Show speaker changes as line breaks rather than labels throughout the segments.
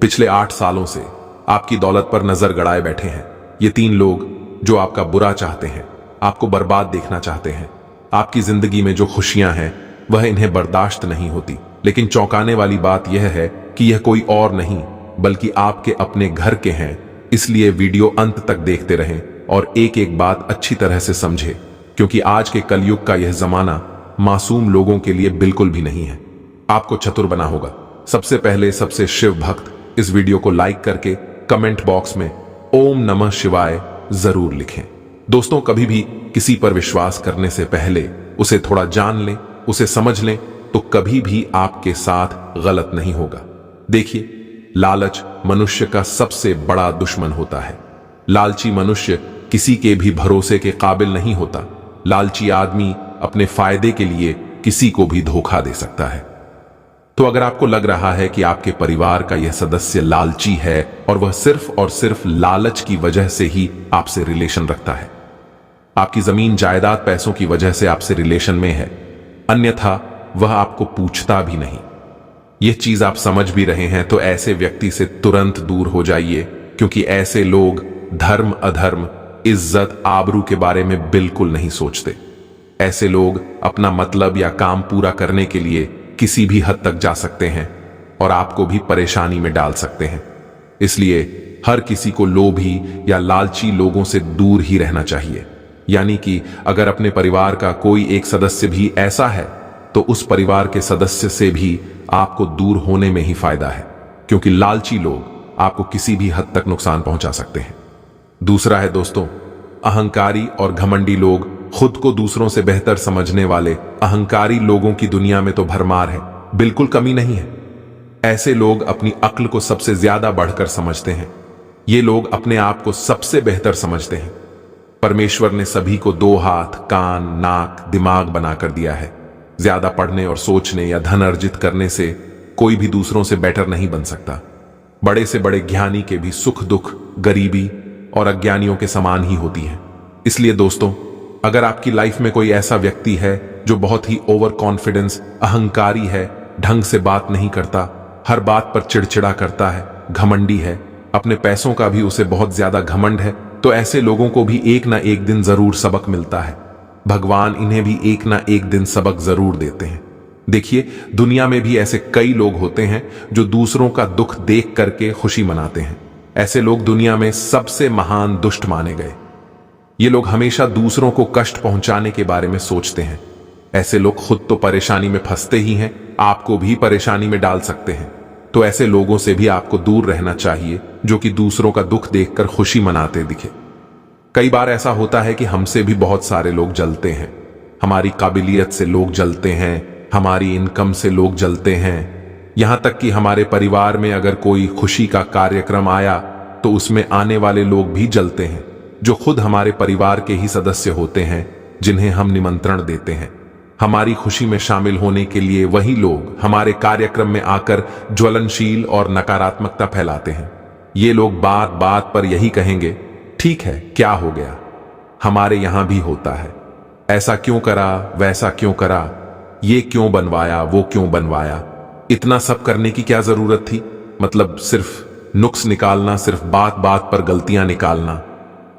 पिछले 8 सालों से आपकी दौलत पर नजर गड़ाए बैठे हैं। ये 3 लोग जो आपका बुरा चाहते हैं, आपको बर्बाद देखना चाहते हैं। आपकी जिंदगी में जो खुशियां हैं वह इन्हें बर्दाश्त नहीं होती। लेकिन चौंकाने वाली बात यह है कि यह कोई और नहीं बल्कि आपके अपने घर के हैं। इसलिए वीडियो अंत तक देखते रहें और एक एक बात अच्छी तरह से समझें, क्योंकि आज के कलयुग का यह जमाना मासूम लोगों के लिए बिल्कुल भी नहीं है। आपको चतुर बना होगा। सबसे पहले सबसे शिव भक्त इस वीडियो को लाइक करके कमेंट बॉक्स में ओम नमः शिवाय जरूर लिखें। दोस्तों, कभी भी किसी पर विश्वास करने से पहले उसे थोड़ा जान लें, उसे समझ लें, तो कभी भी आपके साथ गलत नहीं होगा। देखिए, लालच मनुष्य का सबसे बड़ा दुश्मन होता है। लालची मनुष्य किसी के भी भरोसे के काबिल नहीं होता। लालची आदमी अपने फायदे के लिए किसी को भी धोखा दे सकता है। तो अगर आपको लग रहा है कि आपके परिवार का यह सदस्य लालची है और वह सिर्फ और सिर्फ लालच की वजह से ही आपसे रिलेशन रखता है, आपकी जमीन जायदाद पैसों की वजह से आपसे रिलेशन में है, अन्यथा वह आपको पूछता भी नहीं, यह चीज आप समझ भी रहे हैं, तो ऐसे व्यक्ति से तुरंत दूर हो जाइए, क्योंकि ऐसे लोग धर्म अधर्म, इज्जत आबरू के बारे में बिल्कुल नहीं सोचते। ऐसे लोग अपना मतलब या काम पूरा करने के लिए किसी भी हद तक जा सकते हैं और आपको भी परेशानी में डाल सकते हैं। इसलिए हर किसी को लोभी या लालची लोगों से दूर ही रहना चाहिए। यानी कि अगर अपने परिवार का कोई एक सदस्य भी ऐसा है तो उस परिवार के सदस्य से भी आपको दूर होने में ही फायदा है, क्योंकि लालची लोग आपको किसी भी हद तक नुकसान पहुंचा सकते हैं। दूसरा है दोस्तों, अहंकारी और घमंडी लोग। खुद को दूसरों से बेहतर समझने वाले अहंकारी लोगों की दुनिया में तो भरमार है, बिल्कुल कमी नहीं है। ऐसे लोग अपनी अक्ल को सबसे ज्यादा बढ़कर समझते हैं। ये लोग अपने आप को सबसे बेहतर समझते हैं। परमेश्वर ने सभी को 2 हाथ, कान, नाक, दिमाग बनाकर दिया है। ज्यादा पढ़ने और सोचने या धन अर्जित करने से कोई भी दूसरों से बेटर नहीं बन सकता। बड़े से बड़े ज्ञानी के भी सुख दुख गरीबी और अज्ञानियों के समान ही होती है। इसलिए दोस्तों, अगर आपकी लाइफ में कोई ऐसा व्यक्ति है जो बहुत ही ओवर कॉन्फिडेंस, अहंकारी है, ढंग से बात नहीं करता, हर बात पर चिड़चिड़ा करता है, घमंडी है, अपने पैसों का भी उसे बहुत ज्यादा घमंड है, तो ऐसे लोगों को भी एक ना एक दिन जरूर सबक मिलता है। भगवान इन्हें भी एक ना एक दिन सबक जरूर देते हैं। देखिए, दुनिया में भी ऐसे कई लोग होते हैं जो दूसरों का दुख देख करके खुशी मनाते हैं। ऐसे लोग दुनिया में सबसे महान दुष्ट माने गए। ये लोग हमेशा दूसरों को कष्ट पहुंचाने के बारे में सोचते हैं। ऐसे लोग खुद तो परेशानी में फंसते ही हैं, आपको भी परेशानी में डाल सकते हैं। तो ऐसे लोगों से भी आपको दूर रहना चाहिए जो कि दूसरों का दुख देखकर खुशी मनाते दिखे। कई बार ऐसा होता है कि हमसे भी बहुत सारे लोग जलते हैं। हमारी काबिलियत से लोग जलते हैं, हमारी इनकम से लोग जलते हैं। यहां तक कि हमारे परिवार में अगर कोई खुशी का कार्यक्रम आया तो उसमें आने वाले लोग भी जलते हैं, जो खुद हमारे परिवार के ही सदस्य होते हैं, जिन्हें हम निमंत्रण देते हैं। हमारी खुशी में शामिल होने के लिए वही लोग हमारे कार्यक्रम में आकर ज्वलनशील और नकारात्मकता फैलाते हैं। ये लोग बात बात पर यही कहेंगे, ठीक है, क्या हो गया, हमारे यहां भी होता है, ऐसा क्यों करा, वैसा क्यों करा, ये क्यों बनवाया, वो क्यों बनवाया, इतना सब करने की क्या जरूरत थी। मतलब सिर्फ नुक्स निकालना, सिर्फ बात बात पर गलतियां निकालना।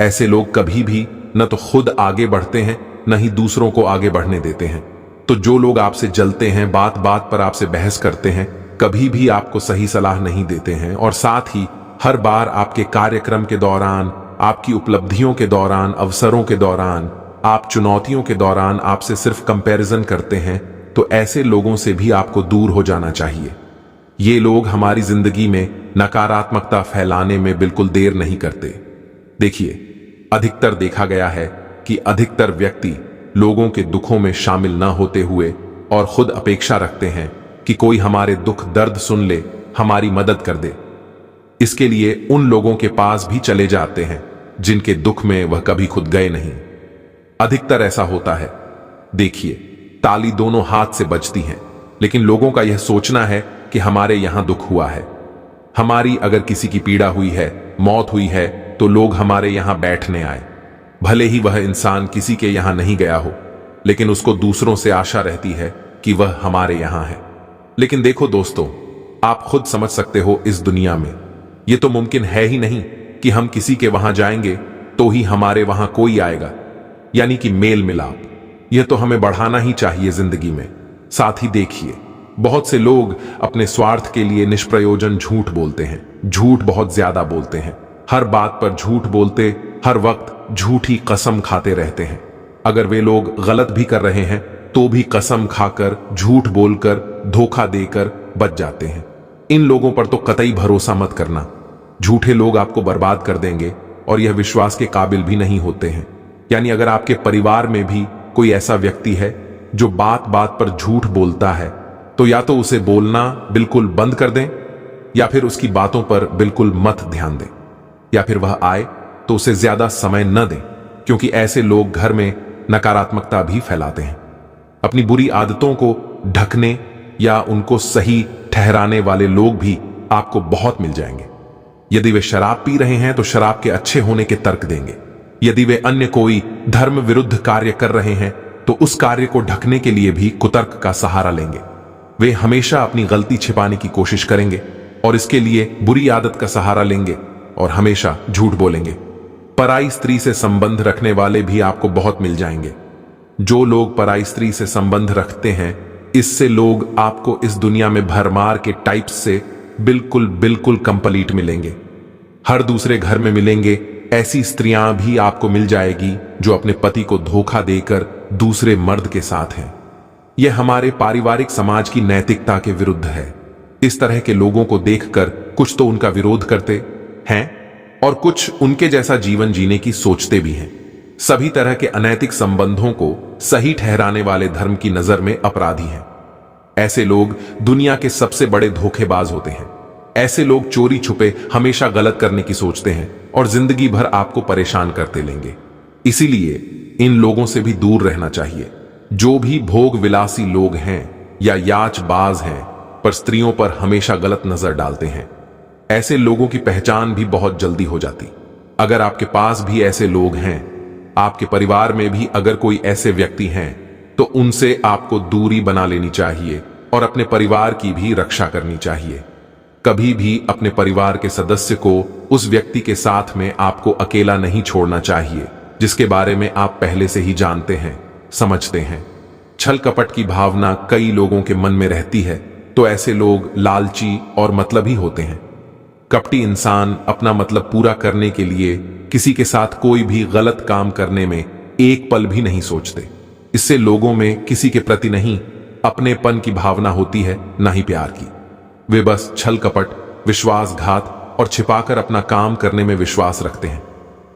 ऐसे लोग कभी भी न तो खुद आगे बढ़ते हैं, न ही दूसरों को आगे बढ़ने देते हैं। तो जो लोग आपसे जलते हैं, बात बात पर आपसे बहस करते हैं, कभी भी आपको सही सलाह नहीं देते हैं, और साथ ही हर बार आपके कार्यक्रम के दौरान, आपकी उपलब्धियों के दौरान, अवसरों के दौरान, आप चुनौतियों के दौरान आपसे सिर्फ कंपैरिजन करते हैं, तो ऐसे लोगों से भी आपको दूर हो जाना चाहिए। ये लोग हमारी जिंदगी में नकारात्मकता फैलाने में बिल्कुल देर नहीं करते। देखिए, अधिकतर देखा गया है कि अधिकतर व्यक्ति लोगों के दुखों में शामिल न होते हुए और खुद अपेक्षा रखते हैं कि कोई हमारे दुख दर्द सुन ले, हमारी मदद कर दे। इसके लिए उन लोगों के पास भी चले जाते हैं जिनके दुख में वह कभी खुद गए नहीं। अधिकतर ऐसा होता है। देखिए, ताली दोनों हाथ से बजती है, लेकिन लोगों का यह सोचना है कि हमारे यहां दुख हुआ है, हमारी अगर किसी की पीड़ा हुई है, मौत हुई है, तो लोग हमारे यहां बैठने आए। भले ही वह इंसान किसी के यहां नहीं गया हो, लेकिन उसको दूसरों से आशा रहती है कि वह हमारे यहां है। लेकिन देखो दोस्तों, आप खुद समझ सकते हो इस दुनिया में ये तो मुमकिन है ही नहीं कि हम किसी के वहां जाएंगे तो ही हमारे वहां कोई आएगा, यानी कि मेल मिलाप। यह तो हमें बढ़ाना ही चाहिए जिंदगी में। साथ ही देखिए, बहुत से लोग अपने स्वार्थ के लिए निष्प्रयोजन झूठ बोलते हैं, झूठ बहुत ज्यादा बोलते हैं, हर बात पर झूठ बोलते, हर वक्त झूठी कसम खाते रहते हैं। अगर वे लोग गलत भी कर रहे हैं तो भी कसम खाकर, झूठ बोलकर, धोखा देकर बच जाते हैं। इन लोगों पर तो कतई भरोसा मत करना। झूठे लोग आपको बर्बाद कर देंगे और यह विश्वास के काबिल भी नहीं होते हैं। यानी अगर आपके परिवार में भी कोई ऐसा व्यक्ति है जो बात बात पर झूठ बोलता है, तो या तो उसे बोलना बिल्कुल बंद कर दें, या फिर उसकी बातों पर बिल्कुल मत ध्यान दें, या फिर वह आए तो उसे ज्यादा समय न दें, क्योंकि ऐसे लोग घर में नकारात्मकता भी फैलाते हैं। अपनी बुरी आदतों को ढकने या उनको सही ठहराने वाले लोग भी आपको बहुत मिल जाएंगे। यदि वे शराब पी रहे हैं तो शराब के अच्छे होने के तर्क देंगे। यदि वे अन्य कोई धर्म विरुद्ध कार्य कर रहे हैं तो उस कार्य को ढकने के लिए भी कुतर्क का सहारा लेंगे। वे हमेशा अपनी गलती छिपाने की कोशिश करेंगे और इसके लिए बुरी आदत का सहारा लेंगे और हमेशा झूठ बोलेंगे। पराई स्त्री से संबंध रखने वाले भी आपको बहुत मिल जाएंगे। जो लोग पराई स्त्री से संबंध रखते हैं, इससे लोग आपको इस दुनिया में भरमार के टाइप्स से बिल्कुल बिल्कुल कंप्लीट मिलेंगे। हर दूसरे घर में मिलेंगे ऐसी स्त्रियां भी आपको मिल जाएगी जो अपने पति को धोखा देकर दूसरे मर्द के साथ हैं। यह हमारे पारिवारिक समाज की नैतिकता के विरुद्ध है। इस तरह के लोगों को देखकर कुछ तो उनका विरोध करते हैं और कुछ उनके जैसा जीवन जीने की सोचते भी हैं। सभी तरह के अनैतिक संबंधों को सही ठहराने वाले धर्म की नजर में अपराधी हैं। ऐसे लोग दुनिया के सबसे बड़े धोखेबाज होते हैं। ऐसे लोग चोरी छुपे हमेशा गलत करने की सोचते हैं और जिंदगी भर आपको परेशान करते लेंगे। इसीलिए इन लोगों से भी दूर रहना चाहिए। जो भी भोग विलासी लोग हैं या याचबाज हैं, पर स्त्रियों पर हमेशा गलत नजर डालते हैं, ऐसे लोगों की पहचान भी बहुत जल्दी हो जाती। अगर आपके पास भी ऐसे लोग हैं, आपके परिवार में भी अगर कोई ऐसे व्यक्ति हैं, तो उनसे आपको दूरी बना लेनी चाहिए और अपने परिवार की भी रक्षा करनी चाहिए। कभी भी अपने परिवार के सदस्य को उस व्यक्ति के साथ में आपको अकेला नहीं छोड़ना चाहिए जिसके बारे में आप पहले से ही जानते हैं, समझते हैं। छल कपट की भावना कई लोगों के मन में रहती है, तो ऐसे लोग लालची और मतलबी होते हैं। कपटी इंसान अपना मतलब पूरा करने के लिए किसी के साथ कोई भी गलत काम करने में एक पल भी नहीं सोचते। इससे लोगों में किसी के प्रति नहीं अपनेपन की भावना होती है, ना ही प्यार की। वे बस छल कपट, विश्वासघात और छिपाकर अपना काम करने में विश्वास रखते हैं।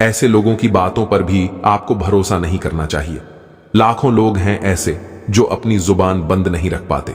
ऐसे लोगों की बातों पर भी आपको भरोसा नहीं करना चाहिए। लाखों लोग हैं ऐसे जो अपनी जुबान बंद नहीं रख पाते।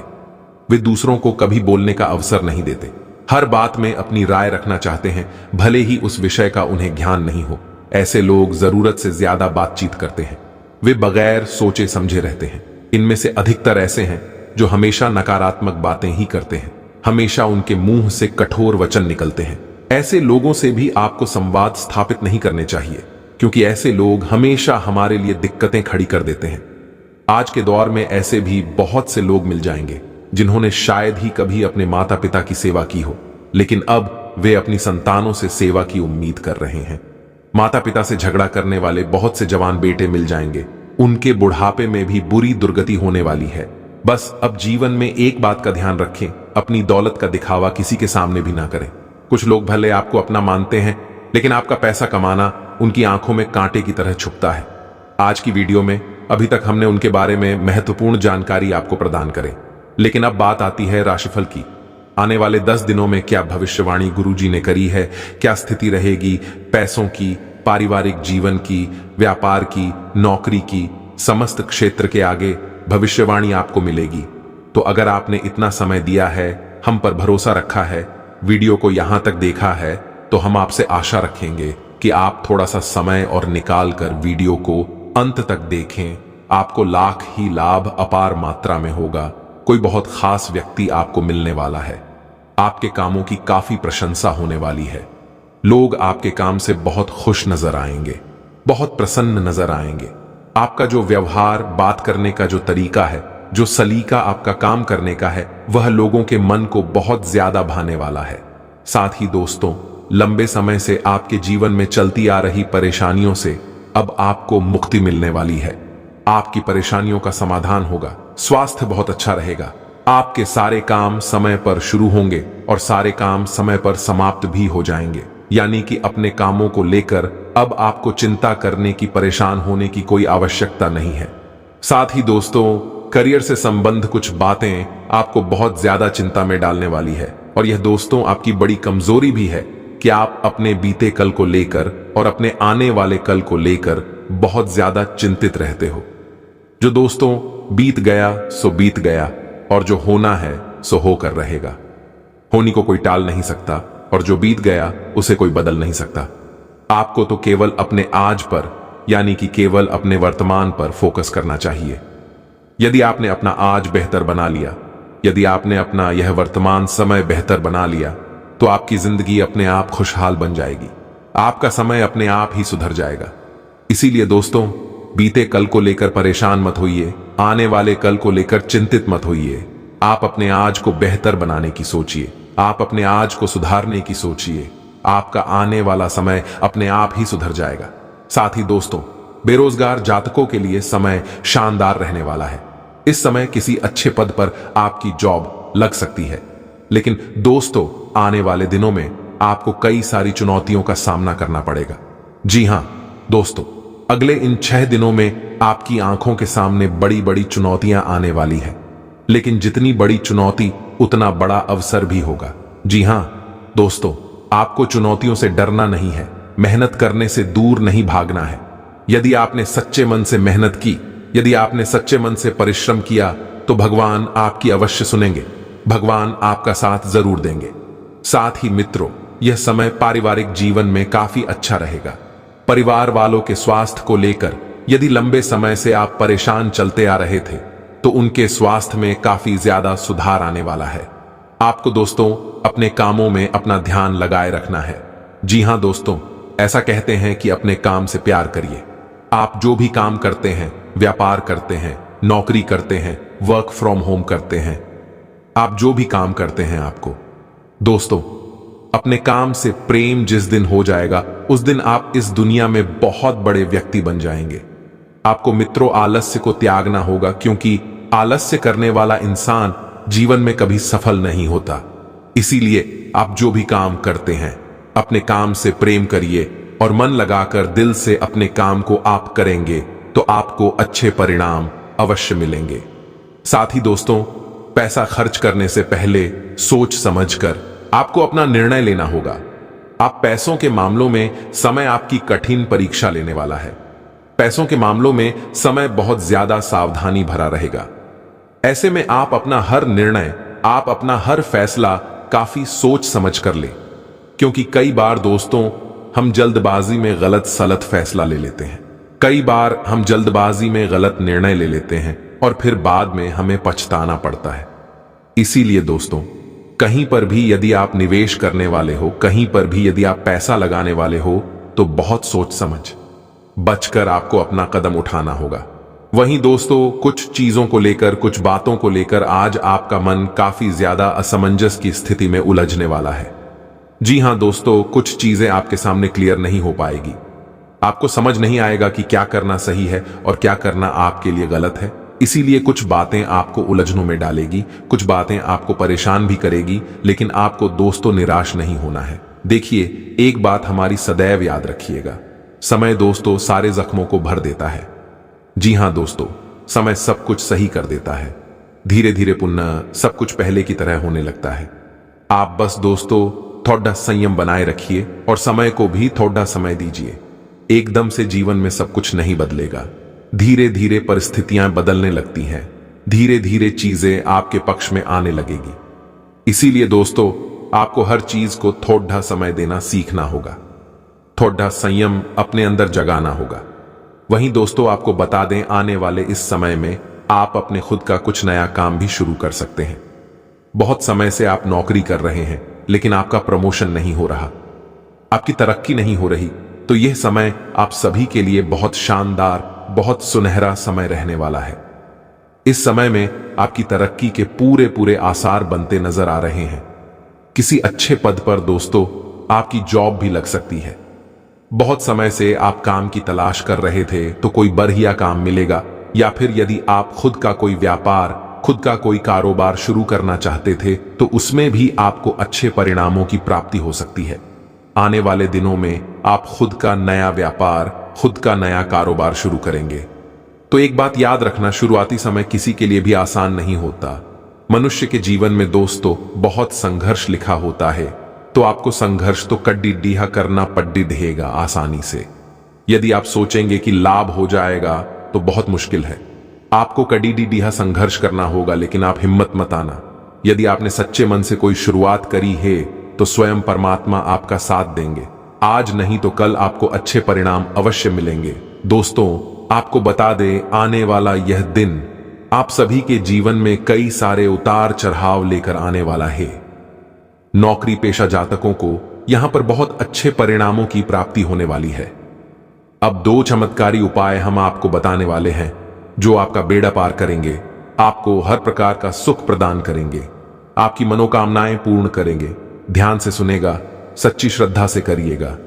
वे दूसरों को कभी बोलने का अवसर नहीं देते। हर बात में अपनी राय रखना चाहते हैं, भले ही उस विषय का उन्हें ज्ञान नहीं हो। ऐसे लोग जरूरत से ज्यादा बातचीत करते हैं। वे बगैर सोचे समझे रहते हैं। इनमें से अधिकतर ऐसे हैं जो हमेशा नकारात्मक बातें ही करते हैं। हमेशा उनके मुंह से कठोर वचन निकलते हैं। ऐसे लोगों से भी आपको संवाद स्थापित नहीं करने चाहिए, क्योंकि ऐसे लोग हमेशा हमारे लिए दिक्कतें खड़ी कर देते हैं। आज के दौर में ऐसे भी बहुत से लोग मिल जाएंगे जिन्होंने शायद ही कभी अपने माता पिता की सेवा की हो, लेकिन अब वे अपनी संतानों से सेवा की उम्मीद कर रहे हैं। माता पिता से झगड़ा करने वाले बहुत से जवान बेटे मिल जाएंगे। उनके बुढ़ापे में भी बुरी दुर्गति होने वाली है। बस अब जीवन में एक बात का ध्यान रखें, अपनी दौलत का दिखावा किसी के सामने भी ना करें। कुछ लोग भले आपको अपना मानते हैं, लेकिन आपका पैसा कमाना उनकी आंखों में कांटे की तरह छुपता है। आज की वीडियो में अभी तक हमने उनके बारे में महत्वपूर्ण जानकारी आपको प्रदान करें, लेकिन अब बात आती है राशिफल की। आने वाले 10 दिनों में क्या भविष्यवाणी गुरुजी ने करी है, क्या स्थिति रहेगी पैसों की, पारिवारिक जीवन की, व्यापार की, नौकरी की, समस्त क्षेत्र के आगे भविष्यवाणी आपको मिलेगी। तो अगर आपने इतना समय दिया है, हम पर भरोसा रखा है, वीडियो को यहां तक देखा है, तो हम आपसे आशा रखेंगे कि आप थोड़ा सा समय और निकाल कर वीडियो को अंत तक देखें। आपको लाख ही लाभ अपार मात्रा में होगा। कोई बहुत खास व्यक्ति आपको मिलने वाला है। आपके कामों की काफी प्रशंसा होने वाली है। लोग आपके काम से बहुत खुश नजर आएंगे, बहुत प्रसन्न नजर आएंगे। आपका जो व्यवहार, बात करने का जो तरीका है, जो सलीका आपका काम करने का है वह लोगों के मन को बहुत ज्यादा भाने वाला है। साथ ही दोस्तों, लंबे समय से आपके जीवन में चलती आ रही परेशानियों से अब आपको मुक्ति मिलने वाली है। आपकी परेशानियों का समाधान होगा, स्वास्थ्य बहुत अच्छा रहेगा, आपके सारे काम समय पर शुरू होंगे और सारे काम समय पर समाप्त भी हो जाएंगे। यानी कि अपने कामों को लेकर अब आपको चिंता करने की, परेशान होने की कोई आवश्यकता नहीं है। साथ ही दोस्तों, करियर से संबंध कुछ बातें आपको बहुत ज्यादा चिंता में डालने वाली है और यह दोस्तों आपकी बड़ी कमजोरी भी है कि आप अपने बीते कल को लेकर और अपने आने वाले कल को लेकर बहुत ज्यादा चिंतित रहते हो। जो दोस्तों बीत गया सो बीत गया और जो होना है सो होकर रहेगा। होनी को कोई टाल नहीं सकता और जो बीत गया उसे कोई बदल नहीं सकता। आपको तो केवल अपने आज पर, यानी कि केवल अपने वर्तमान पर फोकस करना चाहिए। यदि आपने अपना आज बेहतर बना लिया, यदि आपने अपना यह वर्तमान समय बेहतर बना लिया, तो आपकी जिंदगी अपने आप खुशहाल बन जाएगी। आपका समय अपने आप ही सुधर जाएगा। इसीलिए दोस्तों, बीते कल को लेकर परेशान मत होइए, आने वाले कल को लेकर चिंतित मत होइए। आप अपने आज को बेहतर बनाने की सोचिए, आप अपने आज को सुधारने की सोचिए। आपका आने वाला समय अपने आप ही सुधर जाएगा। साथ ही दोस्तों, बेरोजगार जातकों के लिए समय शानदार रहने वाला है। इस समय किसी अच्छे पद पर आपकी जॉब लग सकती है, लेकिन दोस्तों आने वाले दिनों में आपको कई सारी चुनौतियों का सामना करना पड़ेगा। जी हां दोस्तों, अगले इन 6 दिनों में आपकी आंखों के सामने बड़ी बड़ी चुनौतियां आने वाली है, लेकिन जितनी बड़ी चुनौती उतना बड़ा अवसर भी होगा। जी हां दोस्तों, आपको चुनौतियों से डरना नहीं है, मेहनत करने से दूर नहीं भागना है। यदि आपने सच्चे मन से मेहनत की, यदि आपने सच्चे मन से परिश्रम किया, तो भगवान आपकी अवश्य सुनेंगे, भगवान आपका साथ जरूर देंगे। साथ ही मित्रों, यह समय पारिवारिक जीवन में काफी अच्छा रहेगा। परिवार वालों के स्वास्थ्य को लेकर यदि लंबे समय से आप परेशान चलते आ रहे थे, तो उनके स्वास्थ्य में काफी ज्यादा सुधार आने वाला है। आपको दोस्तों अपने कामों में अपना ध्यान लगाए रखना है। जी हां दोस्तों, ऐसा कहते हैं कि अपने काम से प्यार करिए। आप जो भी काम करते हैं, व्यापार करते हैं, नौकरी करते हैं, वर्क फ्रॉम होम करते हैं, आप जो भी काम करते हैं, आपको दोस्तों अपने काम से प्रेम जिस दिन हो जाएगा, उस दिन आप इस दुनिया में बहुत बड़े व्यक्ति बन जाएंगे। आपको मित्रों आलस्य को त्यागना होगा, क्योंकि आलस्य करने वाला इंसान जीवन में कभी सफल नहीं होता। इसीलिए आप जो भी काम करते हैं, अपने काम से प्रेम करिए और मन लगाकर दिल से अपने काम को आप करेंगे तो आपको अच्छे परिणाम अवश्य मिलेंगे। साथ ही दोस्तों, पैसा खर्च करने से पहले सोच समझकर आपको अपना निर्णय लेना होगा। आप पैसों के मामलों में समय आपकी कठिन परीक्षा लेने वाला है। पैसों के मामलों में समय बहुत ज्यादा सावधानी भरा रहेगा। ऐसे में आप अपना हर निर्णय, आप अपना हर फैसला काफी सोच समझ कर ले, क्योंकि कई बार दोस्तों हम जल्दबाजी में गलत सलत फैसला ले लेते हैं। कई बार हम जल्दबाजी में गलत निर्णय ले लेते हैं और फिर बाद में हमें पछताना पड़ता है। इसीलिए दोस्तों, कहीं पर भी यदि आप निवेश करने वाले हो, कहीं पर भी यदि आप पैसा लगाने वाले हो, तो बहुत सोच समझ बचकर आपको अपना कदम उठाना होगा। वहीं दोस्तों, कुछ चीजों को लेकर, कुछ बातों को लेकर आज आपका मन काफी ज्यादा असमंजस की स्थिति में उलझने वाला है। जी हां दोस्तों, कुछ चीजें आपके सामने क्लियर नहीं हो पाएगी। आपको समझ नहीं आएगा कि क्या करना सही है और क्या करना आपके लिए गलत है। इसीलिए कुछ बातें आपको उलझनों में डालेगी, कुछ बातें आपको परेशान भी करेगी, लेकिन आपको दोस्तों निराश नहीं होना है। देखिए, एक बात हमारी सदैव याद रखिएगा, समय दोस्तों सारे जख्मों को भर देता है। जी हां दोस्तों, समय सब कुछ सही कर देता है। धीरे धीरे पुनः सब कुछ पहले की तरह होने लगता है। आप बस दोस्तों थोड़ा संयम बनाए रखिए और समय को भी थोड़ा समय दीजिए। एकदम से जीवन में सब कुछ नहीं बदलेगा। धीरे धीरे परिस्थितियां बदलने लगती हैं, धीरे धीरे चीजें आपके पक्ष में आने लगेगी। इसीलिए दोस्तों, आपको हर चीज को थोड़ा समय देना सीखना होगा, थोड़ा संयम अपने अंदर जगाना होगा। वहीं दोस्तों, आपको बता दें, आने वाले इस समय में आप अपने खुद का कुछ नया काम भी शुरू कर सकते हैं। बहुत समय से आप नौकरी कर रहे हैं, लेकिन आपका प्रमोशन नहीं हो रहा, आपकी तरक्की नहीं हो रही, तो यह समय आप सभी के लिए बहुत शानदार, बहुत सुनहरा समय रहने वाला है। इस समय में आपकी तरक्की के पूरे पूरे आसार बनते नजर आ रहे हैं। किसी अच्छे पद पर दोस्तों आपकी जॉब भी लग सकती है। बहुत समय से आप काम की तलाश कर रहे थे तो कोई बढ़िया काम मिलेगा, या फिर यदि आप खुद का कोई व्यापार, खुद का कोई कारोबार शुरू करना चाहते थे तो उसमें भी आपको अच्छे परिणामों की प्राप्ति हो सकती है। आने वाले दिनों में आप खुद का नया व्यापार, खुद का नया कारोबार शुरू करेंगे। तो एक बात याद रखना, शुरुआती समय किसी के लिए भी आसान नहीं होता। मनुष्य के जीवन में दोस्तों बहुत संघर्ष लिखा होता है, तो आपको संघर्ष तो कड्डी डीहा करना पड्डी देगा आसानी से। यदि आप सोचेंगे कि लाभ हो जाएगा तो बहुत मुश्किल है। आपको कड्डी डीहा संघर्ष करना होगा, लेकिन आप हिम्मत मत आना। यदि आपने सच्चे मन से कोई शुरुआत करी है तो स्वयं परमात्मा आपका साथ देंगे। आज नहीं तो कल आपको अच्छे परिणाम अवश्य मिलेंगे। दोस्तों आपको बता दें, आने वाला यह दिन आप सभी के जीवन में कई सारे उतार चढ़ाव लेकर आने वाला है। नौकरी पेशा जातकों को यहां पर बहुत अच्छे परिणामों की प्राप्ति होने वाली है। अब 2 चमत्कारी उपाय हम आपको बताने वाले हैं जो आपका बेड़ा पार करेंगे, आपको हर प्रकार का सुख प्रदान करेंगे, आपकी मनोकामनाएं पूर्ण करेंगे। ध्यान से सुनेगा, सच्ची श्रद्धा से करिएगा।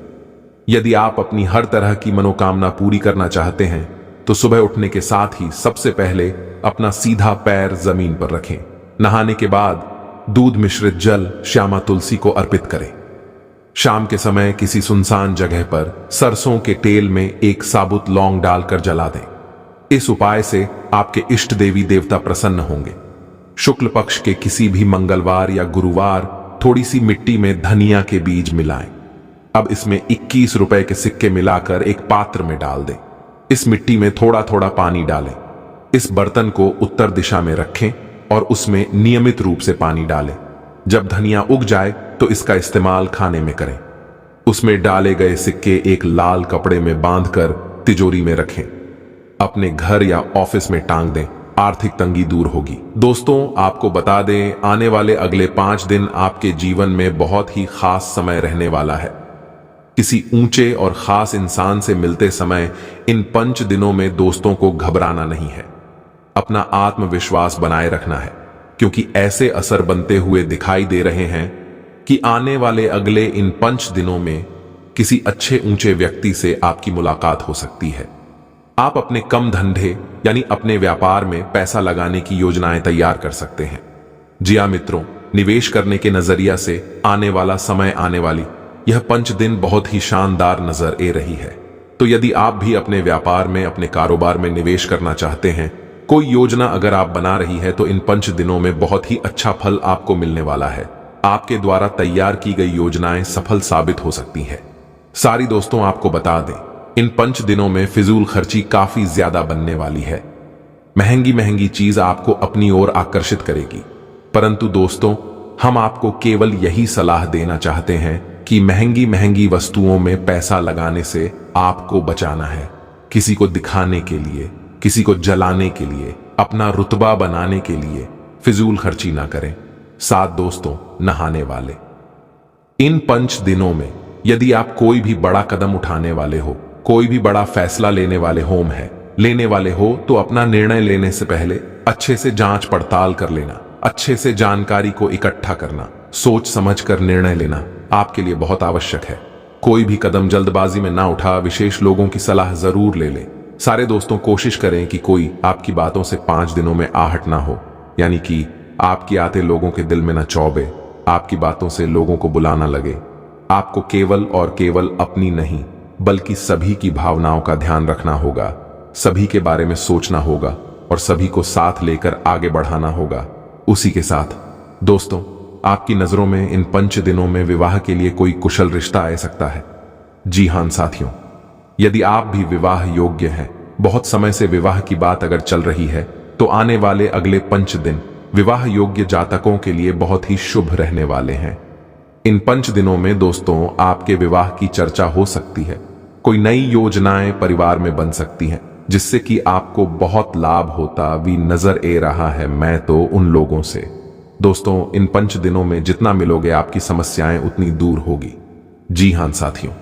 यदि आप अपनी हर तरह की मनोकामना पूरी करना चाहते हैं तो सुबह उठने के साथ ही सबसे पहले अपना सीधा पैर जमीन पर रखें। नहाने के बाद दूध मिश्रित जल श्यामा तुलसी को अर्पित करें। शाम के समय किसी सुनसान जगह पर सरसों के तेल में एक साबुत लौंग डालकर जला दें। इस उपाय से आपके इष्ट देवी देवता प्रसन्न होंगे। शुक्ल पक्ष के किसी भी मंगलवार या गुरुवार थोड़ी सी मिट्टी में धनिया के बीज मिलाएं। अब इसमें 21 रुपए के सिक्के मिलाकर एक पात्र में डाल दें। इस मिट्टी में थोड़ा थोड़ा पानी डालें। इस बर्तन को उत्तर दिशा में रखें और उसमें नियमित रूप से पानी डालें। जब धनिया उग जाए तो इसका इस्तेमाल खाने में करें। उसमें डाले गए सिक्के एक लाल कपड़े में बांधकर तिजोरी में रखें। अपने घर या ऑफिस में टांग दें, आर्थिक तंगी दूर होगी। दोस्तों आपको बता दें, आने वाले अगले 5 दिन आपके जीवन में बहुत ही खास समय रहने वाला है। किसी ऊंचे और खास इंसान से मिलते समय इन 5 दिनों में दोस्तों को घबराना नहीं है। अपना आत्मविश्वास बनाए रखना है, क्योंकि ऐसे असर बनते हुए दिखाई दे रहे हैं कि आने वाले अगले इन 5 दिनों में किसी अच्छे ऊंचे व्यक्ति से आपकी मुलाकात हो सकती है। आप अपने कम धंधे यानी अपने व्यापार में पैसा लगाने की योजनाएं तैयार कर सकते हैं। जी हाँ मित्रों, निवेश करने के नजरिया से आने वाला समय, आने वाली यह 5 दिन बहुत ही शानदार नजर आ रही है। तो यदि आप भी अपने व्यापार में, अपने कारोबार में निवेश करना चाहते हैं, कोई योजना अगर आप बना रही है तो इन 5 दिनों में बहुत ही अच्छा फल आपको मिलने वाला है। आपके द्वारा तैयार की गई योजनाएं सफल साबित हो सकती है। सारी दोस्तों आपको बता दें, इन 5 दिनों में फिजूल खर्ची काफी ज्यादा बनने वाली है। महंगी महंगी चीज आपको अपनी ओर आकर्षित करेगी, परंतु दोस्तों हम आपको केवल यही सलाह देना चाहते हैं कि महंगी महंगी वस्तुओं में पैसा लगाने से आपको बचाना है। किसी को दिखाने के लिए, किसी को जलाने के लिए, अपना रुतबा बनाने के लिए फिजूल खर्ची ना करें। साथ दोस्तों नहाने वाले, इन 5 दिनों में यदि आप कोई भी बड़ा कदम उठाने वाले हो, कोई भी बड़ा फैसला लेने वाले हो तो अपना निर्णय लेने से पहले अच्छे से जांच पड़ताल कर लेना, अच्छे से जानकारी को इकट्ठा करना, सोच समझ कर निर्णय लेना आपके लिए बहुत आवश्यक है। कोई भी कदम जल्दबाजी में ना उठा, विशेष लोगों की सलाह जरूर ले लें। सारे दोस्तों कोशिश करें कि कोई आपकी बातों से 5 दिनों में आहट ना हो, यानी कि आपकी आते लोगों के दिल में ना चौबे, आपकी बातों से लोगों को बुला ना लगे। आपको केवल और केवल अपनी नहीं बल्कि सभी की भावनाओं का ध्यान रखना होगा, सभी के बारे में सोचना होगा और सभी को साथ लेकर आगे बढ़ाना होगा। उसी के साथ दोस्तों आपकी नजरों में इन 5 दिनों में विवाह के लिए कोई कुशल रिश्ता आ सकता है। जी हां साथियों, यदि आप भी विवाह योग्य हैं, बहुत समय से विवाह की बात अगर चल रही है, तो आने वाले अगले 5 दिन विवाह योग्य जातकों के लिए बहुत ही शुभ रहने वाले हैं। इन 5 दिनों में दोस्तों आपके विवाह की चर्चा हो सकती है। कोई नई योजनाएं परिवार में बन सकती हैं जिससे कि आपको बहुत लाभ होता भी नजर आ रहा है। मैं तो उन लोगों से दोस्तों इन 5 दिनों में जितना मिलोगे आपकी समस्याएं उतनी दूर होगी। जी हां साथियों,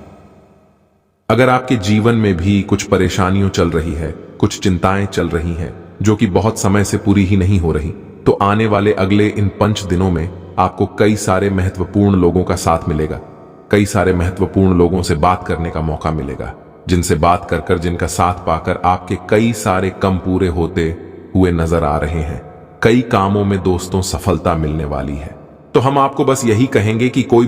अगर आपके जीवन में भी कुछ परेशानियां चल रही है, कुछ चिंताएं चल रही हैं, जो कि बहुत समय से पूरी ही नहीं हो रही, तो आने वाले अगले इन 5 दिनों में आपको कई सारे महत्वपूर्ण लोगों का साथ मिलेगा, कई सारे महत्वपूर्ण लोगों से बात करने का मौका मिलेगा, जिनसे बात कर जिनका साथ पाकर आपके कई सारे कम पूरे होते हुए नजर आ रहे हैं। कई कामों में दोस्तों सफलता मिलने वाली है। तो हम आपको बस यही कहेंगे कि कोई